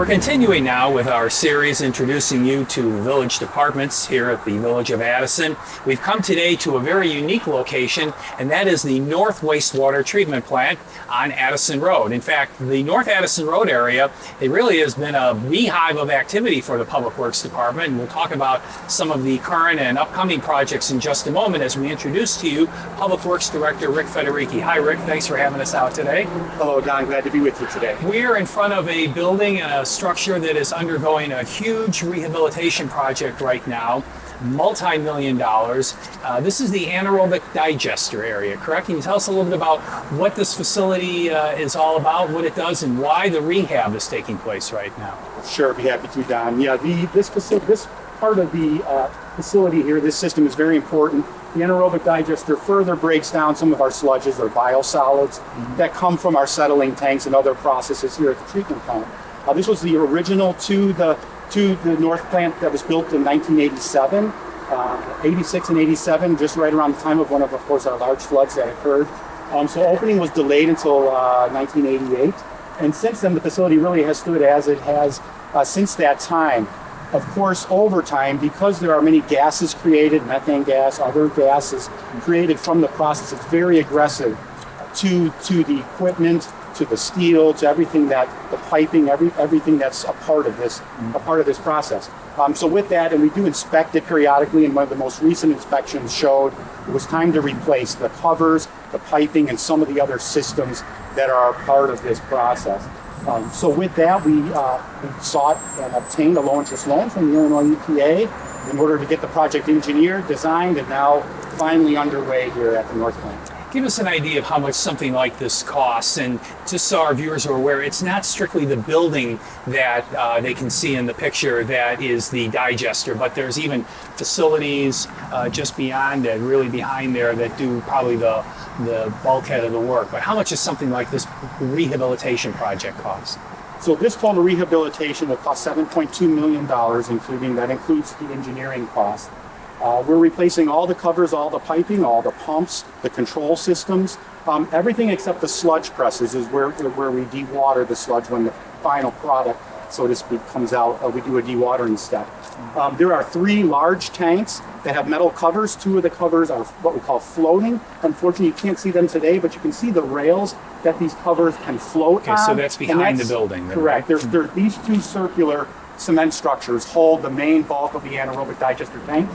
continuing now with our series introducing you to village departments here at the village of Addison. We've come today to a very unique location, and that is the North Wastewater Treatment Plant on Addison Road. In fact, the North Addison Road area, it really has been a beehive of activity for the Public Works Department, and we'll talk about some of the current and upcoming projects in just a moment as we introduce to you Public Works Director Rick Federighi. Hi Rick, thanks for having us out today. Hello Don, glad to be with you today. We're in front of a building and a structure that is undergoing a huge rehabilitation project right now, multi-million dollars. This is the anaerobic digester area, correct? Can you tell us a little bit about what this facility is all about, what it does, and why the rehab is taking place right now? Sure, be happy to, Don. Yeah, this part of the facility here, this system is very important. The anaerobic digester further breaks down some of our sludges or biosolids that come from our settling tanks and other processes here at the treatment plant. This was the original to the North plant that was built in 1987, 86 and 87, just right around the time of one of course, our large floods that occurred. So opening was delayed until 1988. And since then, the facility really has stood as it has since that time. Of course, over time, because there are many gases created, methane gas, other gases created from the process, it's very aggressive to the equipment, to the steel, to everything that the piping, everything that's a part of this process. So with that, and we do inspect it periodically, and one of the most recent inspections showed it was time to replace the covers, the piping, and some of the other systems that are a part of this process. So with that, we sought and obtained a low-interest loan from the Illinois EPA in order to get the project engineered, designed, and now finally underway here at the North Plant. Give us an idea of how much something like this costs, and just so our viewers are aware, it's not strictly the building that they can see in the picture that is the digester, but there's even facilities just beyond it, really behind there, that do probably the bulkhead of the work. But how much is something like this rehabilitation project cost? So this total rehabilitation will cost $7.2 million, that includes the engineering cost. We're replacing all the covers, all the piping, all the pumps, the control systems, everything except the sludge presses is where we dewater the sludge when the final product, so to speak, comes out. We do a dewatering step. There are 3 large tanks that have metal covers. 2 of the covers are what we call floating. Unfortunately, you can't see them today, but you can see the rails that these covers can float on. Okay, so that's behind the building then, correct. Right? There's these 2 circular cement structures hold the main bulk of the anaerobic digester tank.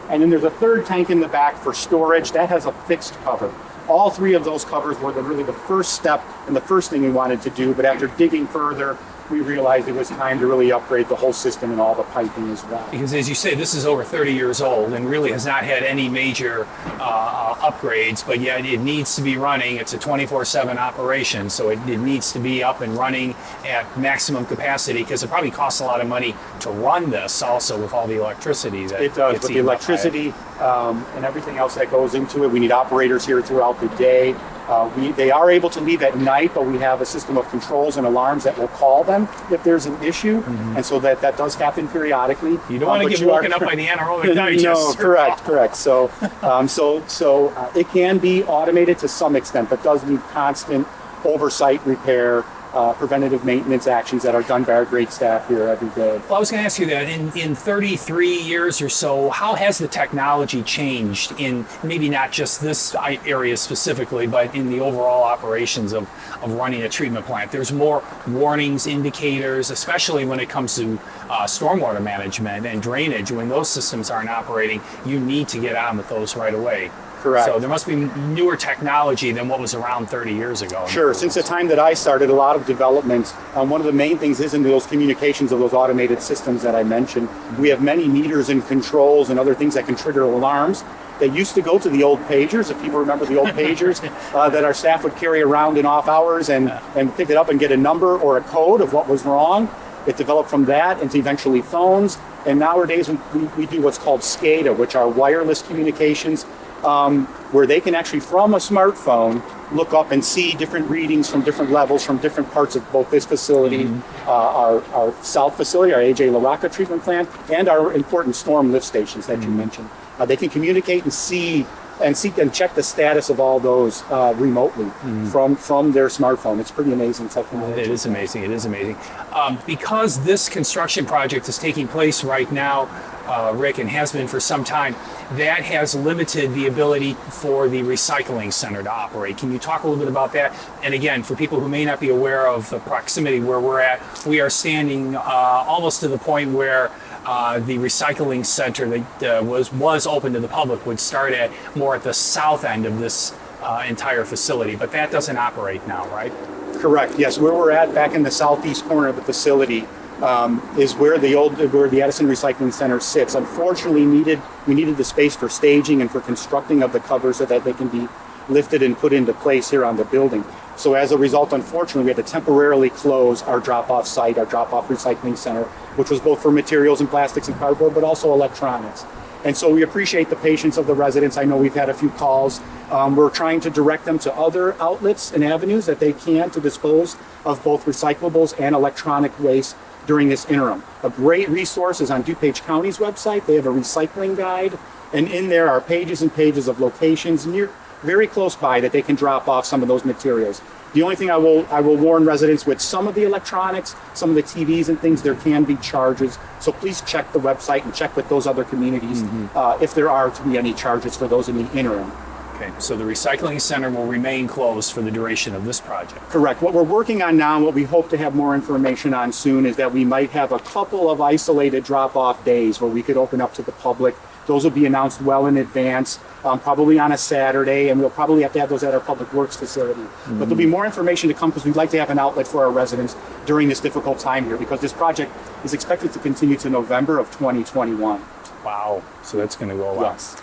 And then there's a 3rd tank in the back for storage that has a fixed cover. All 3 of those covers were really the first step and the first thing we wanted to do, but after digging further, we realized it was time to really upgrade the whole system and all the piping as well. Because as you say, this is over 30 years old and really has not had any major upgrades, but yet it needs to be running. It's a 24/7 operation, so it needs to be up and running at maximum capacity, because it probably costs a lot of money to run this also with all the electricity that it does, with the electricity and everything else that goes into it. We need operators here throughout the day. They are able to leave at night, but we have a system of controls and alarms that will call them if there's an issue, and so that does happen periodically. You don't want to get woken up by the anaerobic digester. No, correct. So, it can be automated to some extent, but does need constant oversight, repair, preventative maintenance actions that are done by our great staff here every day. Well, I was going to ask you that in 33 years or so, how has the technology changed in maybe not just this area specifically, but in the overall operations of running a treatment plant? There's more warnings, indicators, especially when it comes to stormwater management and drainage. When those systems aren't operating, you need to get on with those right away. Correct. So there must be newer technology than what was around 30 years ago. Sure. Since the time that I started, a lot of development. One of the main things is in those communications of those automated systems that I mentioned. We have many meters and controls and other things that can trigger alarms. They used to go to the old pagers, if people remember the old pagers, that our staff would carry around in off hours and pick it up and get a number or a code of what was wrong. It developed from that into eventually phones. And nowadays we do what's called SCADA, which are wireless communications, where they can actually, from a smartphone, look up and see different readings from different levels from different parts of both this facility, our south facility, our A.J. LaRocca treatment plant, and our important storm lift stations that you mentioned. They can communicate and see and check the status of all those remotely from their smartphone. It's pretty amazing technology. It is amazing. It is amazing. Because this construction project is taking place right now, Rick, and has been for some time, that has limited the ability for the recycling center to operate. Can you talk a little bit about that? And again, for people who may not be aware of the proximity where we're at, we are standing almost to the point where the recycling center that was open to the public would start at more at the south end of this entire facility, but that doesn't operate now, right? Correct. Yes, where we're at, back in the southeast corner of the facility, is where the Addison Recycling Center sits. Unfortunately, we needed the space for staging and for constructing of the covers so that they can be lifted and put into place here on the building. So as a result, unfortunately, we had to temporarily close our drop-off site, our drop-off recycling center, which was both for materials and plastics and cardboard, but also electronics. And so we appreciate the patience of the residents. I know we've had a few calls. We're trying to direct them to other outlets and avenues that they can to dispose of both recyclables and electronic waste during this interim. A great resource is on DuPage County's website. They have a recycling guide, and in there are pages and pages of locations very close by that they can drop off some of those materials. The only thing I will warn residents with some of the electronics, some of the TVs and things, there can be charges. So please check the website and check with those other communities if there are to be any charges for those in the interim. Okay, so the recycling center will remain closed for the duration of this project. Correct. What we're working on now, and what we hope to have more information on soon, is that we might have a couple of isolated drop-off days where we could open up to the public. Those will be announced well in advance, probably on a Saturday, and we'll probably have to have those at our public works facility. But there'll be more information to come because we'd like to have an outlet for our residents during this difficult time here, because this project is expected to continue to November of 2021. Wow, so that's going to go a lot. Yes.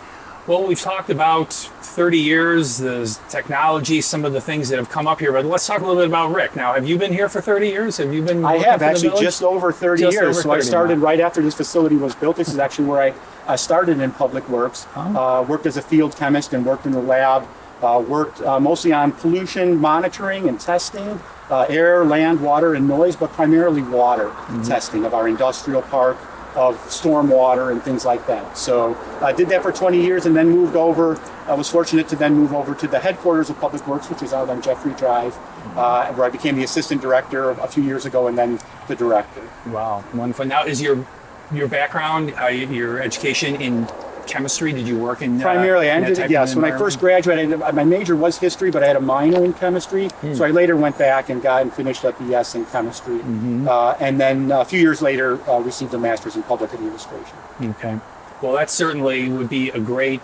Well, we've talked about 30 years, the technology, some of the things that have come up here, but let's talk a little bit about Rick. Now, have you been here for 30 years? Have you been I working have for the actually village? just over 30 Just years. over So I 30 started now. right after this facility was built. This is actually where I started in public works. Worked as a field chemist and worked in the lab. Worked mostly on pollution monitoring and testing, air, land, water, and noise, but primarily water testing of our industrial park, of stormwater and things like that. So I did that for 20 years and then moved over. I was fortunate to then move over to the headquarters of Public Works, which is out on Jeffrey Drive, where I became the assistant director a few years ago and then the director. Wow, wonderful. Now, is your background, your education in chemistry? Did you work in Primarily, in that type of yes. When I environment? first graduated, my major was history, but I had a minor in chemistry. So I later went back and finished a BS in chemistry. And then a few years later, received a master's in public administration. Okay. Well, that certainly would be a great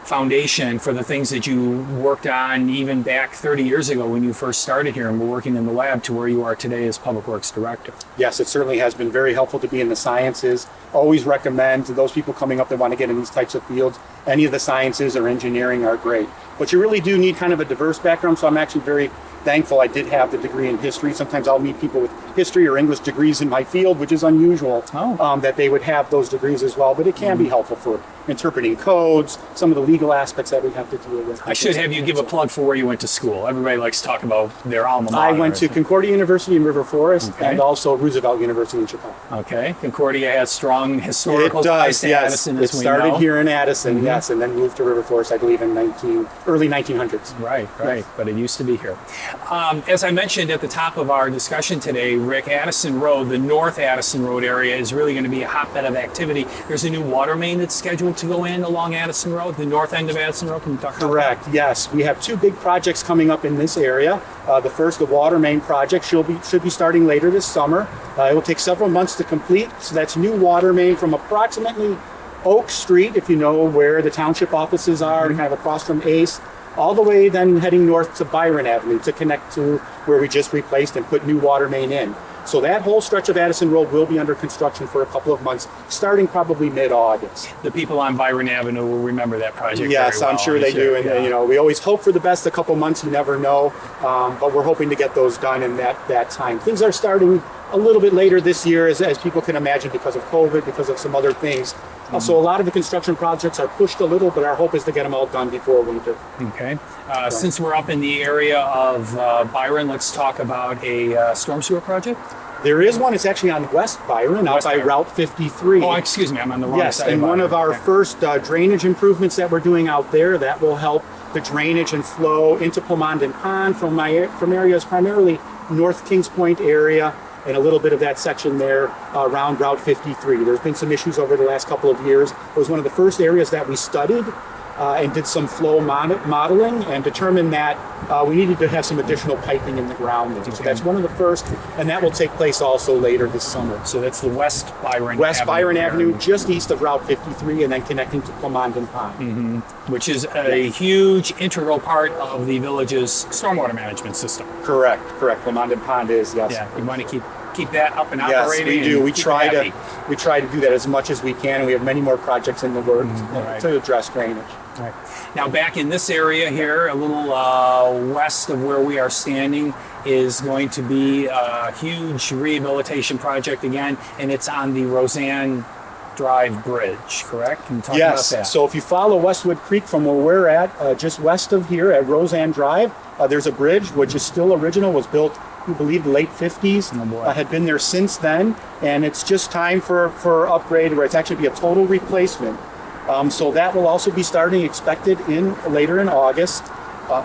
foundation for the things that you worked on even back 30 years ago when you first started here and were working in the lab to where you are today as Public Works Director. Yes, it certainly has been very helpful to be in the sciences. Always recommend to those people coming up that want to get in these types of fields, any of the sciences or engineering are great. But you really do need kind of a diverse background, so I'm actually very thankful I did have the degree in history. Sometimes I'll meet people with history or English degrees in my field, which is unusual that they would have those degrees as well. But it can be helpful for interpreting codes, some of the legal aspects that we have to deal with. I should have you give a plug for where you went to school. Everybody likes to talk about their alma mater. I went to Concordia University in River Forest and also Roosevelt University in Chicago. Okay. Concordia has strong historical It ties does, to yes. Addison, It as we started know. here in Addison, yes, and then moved to River Forest, I believe, in early 1900s. Right, but it used to be here. As I mentioned at the top of our discussion today, Rick, Addison Road, the North Addison Road area is really going to be a hotbed of activity. There's a new water main that's scheduled to go in along Addison Road, the north end of Addison Road. Can you talk about Correct, yes. We have two big projects coming up in this area. The first, the water main project, should be starting later this summer. It will take several months to complete. So that's new water main from approximately Oak Street, if you know where the township offices are, kind of across from Ace, all the way then heading north to Byron Avenue to connect to where we just replaced and put new water main in. So that whole stretch of Addison Road will be under construction for a couple of months, starting probably mid-August. The people on Byron Avenue will remember that project Yes, very well, I'm sure they do. And, you know, we always hope for the best. A couple months, you never know. But we're hoping to get those done in that time. Things are starting a little bit later this year, as people can imagine, because of COVID, because of some other things. So a lot of the construction projects are pushed a little, but our hope is to get them all done before winter. Okay. Since we're up in the area of Byron, let's talk about a storm sewer project. There is one. It's actually on West Byron, out by Route 53. Oh, excuse me, I'm on the wrong Yes, side. and one of our first drainage improvements that we're doing out there that will help the drainage and flow into Plomondon Pond from areas primarily North Kings Point area and a little bit of that section there around Route 53. There's been some issues over the last couple of years. It was one of the first areas that we studied and did some flow modeling and determined that we needed to have some additional piping in the ground there. So that's one of the first, and that will take place also later this summer. So that's the West Byron Byron Avenue, just east of Route 53, and then connecting to Plomondon Pond. which is a huge integral part of the village's stormwater management system. Correct. Plomondon Pond is, yes. Yeah, you want to keep that up and Yes, operating. we do. and We keep it try happy. to do that as much as we can, and we have many more projects in the works right. to address drainage. Right. Now back in this area here, a little west of where we are standing, is going to be a huge rehabilitation project again, and it's on the Roseanne Drive Bridge, correct? Can you talk about that? So if you follow Westwood Creek from where we're at, just west of here at Roseanne Drive, there's a bridge which is still original, was built, we believe, the late 50s. Oh, boy. Had been there since then, and it's just time for upgrade, where it's actually be a total replacement. So that will also be starting, expected later in August.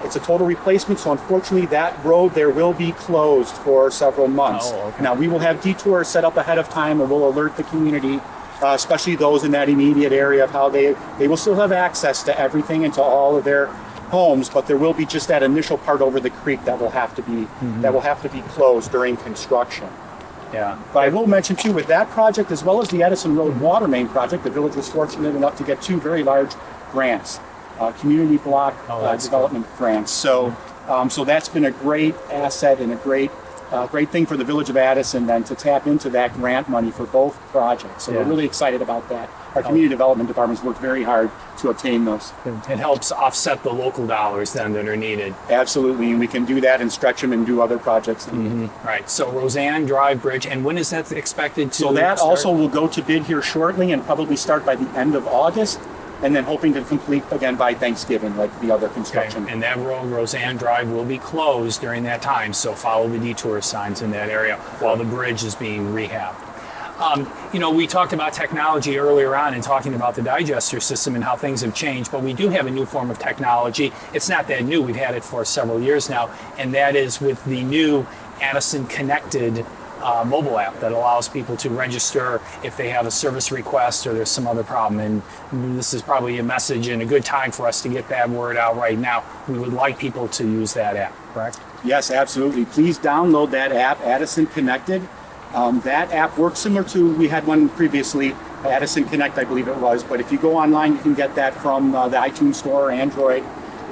It's a total replacement, so unfortunately that road there will be closed for several months. Oh, okay. Now we will have detours set up ahead of time, and we'll alert the community, especially those in that immediate area, of how they will still have access to everything and to all of their homes, but there will be just that initial part over the creek that will have to be closed during construction. Yeah. But I will mention too, with that project, as well as the Addison Road water main project, the village was fortunate enough to get two very large grants, community block development grants. So that's been a great asset and a great thing for the village of Addison then to tap into that grant money for both projects. So we're really excited about that. Our community development departments worked very hard to obtain those. It helps offset the local dollars then that are needed. Absolutely, and we can do that and stretch them and do other projects. Right. So Roseanne Drive Bridge, and when is that expected to So that start? also will go to bid here shortly and probably start by the end of August, and then hoping to complete again by Thanksgiving, like the other construction. Okay. And that road, Roseanne Drive, will be closed during that time, so follow the detour signs in that area while the bridge is being rehabbed. We talked about technology earlier on and talking about the digester system and how things have changed, but we do have a new form of technology. It's not that new, we've had it for several years now, and that is with the new Addison Connected mobile app that allows people to register if they have a service request or there's some other problem. And this is probably a message and a good time for us to get that word out right now. We would like people to use that app, correct? Yes, absolutely. Please download that app, Addison Connected. That app works similar to, we had one previously, Addison Connect, I believe it was, but if you go online, you can get that from the iTunes Store or Android.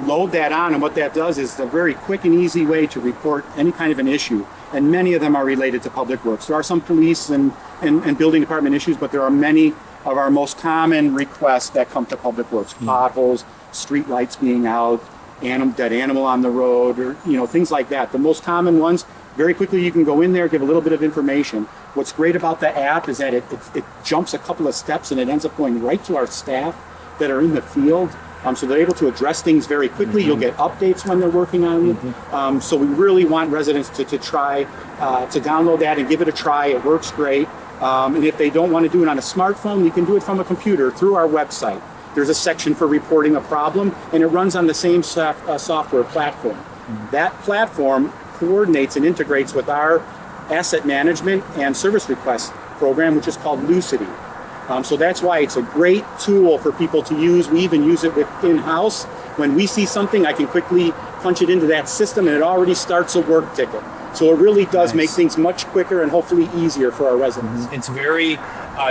Load that on, and what that does is a very quick and easy way to report any kind of an issue, and many of them are related to public works. There are some police and building department issues, but there are many of our most common requests that come to public works: potholes, street lights being out, dead animal on the road, or things like that. The most common ones. Very quickly, you can go in there, give a little bit of information. What's great about the app is that it jumps a couple of steps and it ends up going right to our staff that are in the field. So they're able to address things very quickly. You'll get updates when they're working on it. So we really want residents to try to download that and give it a try. It works great. And if they don't want to do it on a smartphone, you can do it from a computer through our website. There's a section for reporting a problem, and it runs on the same software platform. That platform coordinates and integrates with our asset management and service request program, which is called Lucity. So that's why it's a great tool for people to use. We even use it in-house. When we see something, I can quickly punch it into that system and it already starts a work ticket. So it really does make things much quicker and hopefully easier for our residents. It's very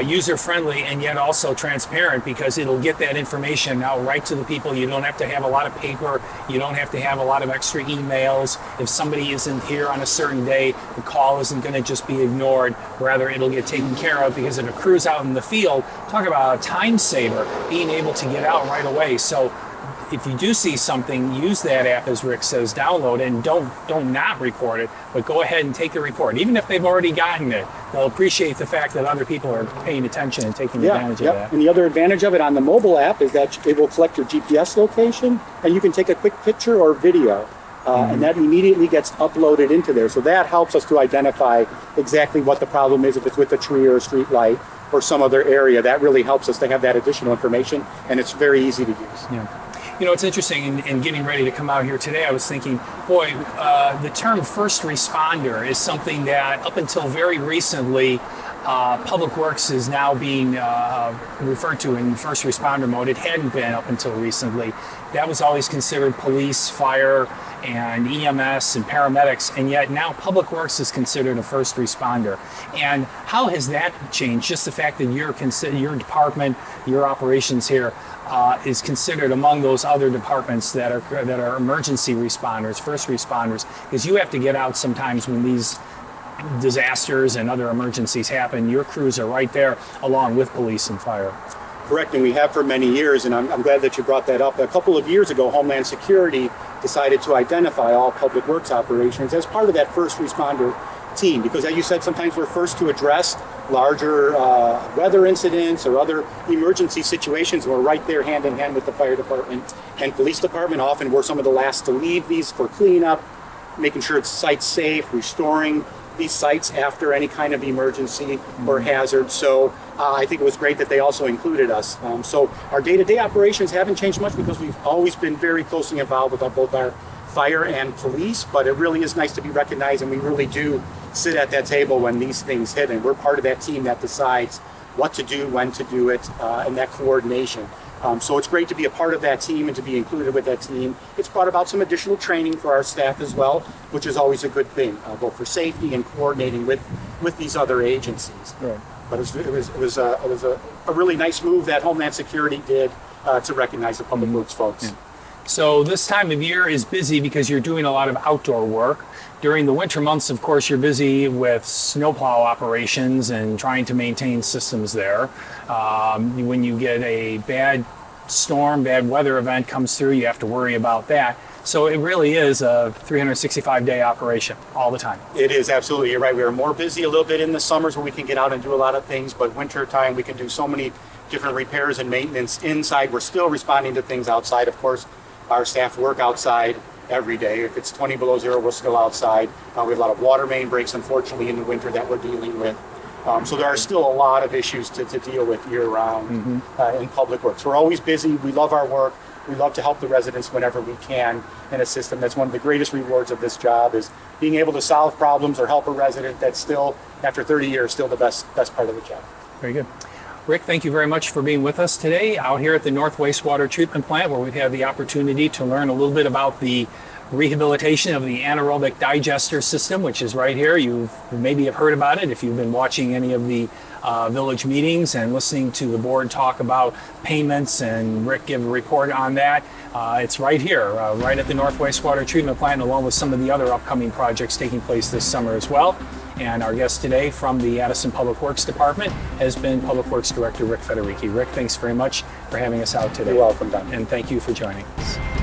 user-friendly and yet also transparent, because it'll get that information out right to the people. You don't have to have a lot of paper. You don't have to have a lot of extra emails. If somebody isn't here on a certain day, the call isn't going to just be ignored. Rather, it'll get taken care of, because if a crew's out in the field, talk about a time saver, being able to get out right away. So if you do see something, use that app, as Rick says, download, and don't not report it, but go ahead and take the report. Even if they've already gotten it, they'll appreciate the fact that other people are paying attention and taking advantage of that. And the other advantage of it on the mobile app is that it will collect your GPS location, and you can take a quick picture or video and that immediately gets uploaded into there. So that helps us to identify exactly what the problem is, if it's with a tree or a street light or some other area. That really helps us to have that additional information, and it's very easy to use. Yeah. You know, it's interesting, in getting ready to come out here today, I was thinking, boy, the term first responder is something that up until very recently, Public Works is now being referred to in first responder mode. It hadn't been up until recently. That was always considered police, fire, and EMS and paramedics, and yet now Public Works is considered a first responder. And how has that changed? Just the fact that your department, your operations here, is considered among those other departments that are emergency responders, first responders, because you have to get out sometimes when these disasters and other emergencies happen. Your crews are right there along with police and fire. Correct, and we have for many years, and I'm glad that you brought that up. A couple of years ago, Homeland Security decided to identify all Public Works operations as part of that first responder team, because as you said, sometimes we're first to address larger weather incidents or other emergency situations. We're right there hand in hand with the fire department and police department. Often we're some of the last to leave these for cleanup, making sure it's site safe, restoring these sites after any kind of emergency or hazard. So I think it was great that they also included us. So our day-to-day operations haven't changed much because we've always been very closely involved with both our fire and police, but it really is nice to be recognized, and we really do sit at that table when these things hit, and we're part of that team that decides what to do, when to do it, and that coordination. So it's great to be a part of that team and to be included with that team. It's brought about some additional training for our staff as well, which is always a good thing, both for safety and coordinating with these other agencies. Right. But it was a really nice move that Homeland Security did to recognize the Public Works folks. Yeah. So this time of year is busy because you're doing a lot of outdoor work. During the winter months, of course, you're busy with snowplow operations and trying to maintain systems there. When you get a bad storm, bad weather event comes through, you have to worry about that. So it really is a 365-day operation all the time. It is, absolutely. You're right. We are more busy a little bit in the summers where we can get out and do a lot of things, but winter time we can do so many different repairs and maintenance inside. We're still responding to things outside, of course. Our staff work outside every day. If it's 20 below zero, we're still outside. We have a lot of water main breaks, unfortunately, in the winter that we're dealing with. So there are still a lot of issues to deal with year-round in Public Works. We're always busy. We love our work. We love to help the residents whenever we can in a system. That's one of the greatest rewards of this job, is being able to solve problems or help a resident that's still, after 30 years, still the best part of the job. Very good. Rick, thank you very much for being with us today out here at the North Wastewater Treatment Plant, where we've had the opportunity to learn a little bit about the rehabilitation of the anaerobic digester system, which is right here. You maybe have heard about it if you've been watching any of the village meetings and listening to the board talk about payments and Rick give a report on that. It's right here, right at the North Wastewater Treatment Plant, along with some of the other upcoming projects taking place this summer as well. And our guest today from the Addison Public Works Department has been Public Works Director Rick Federighi. Rick, thanks very much for having us out today. You're welcome, Don. And thank you for joining us.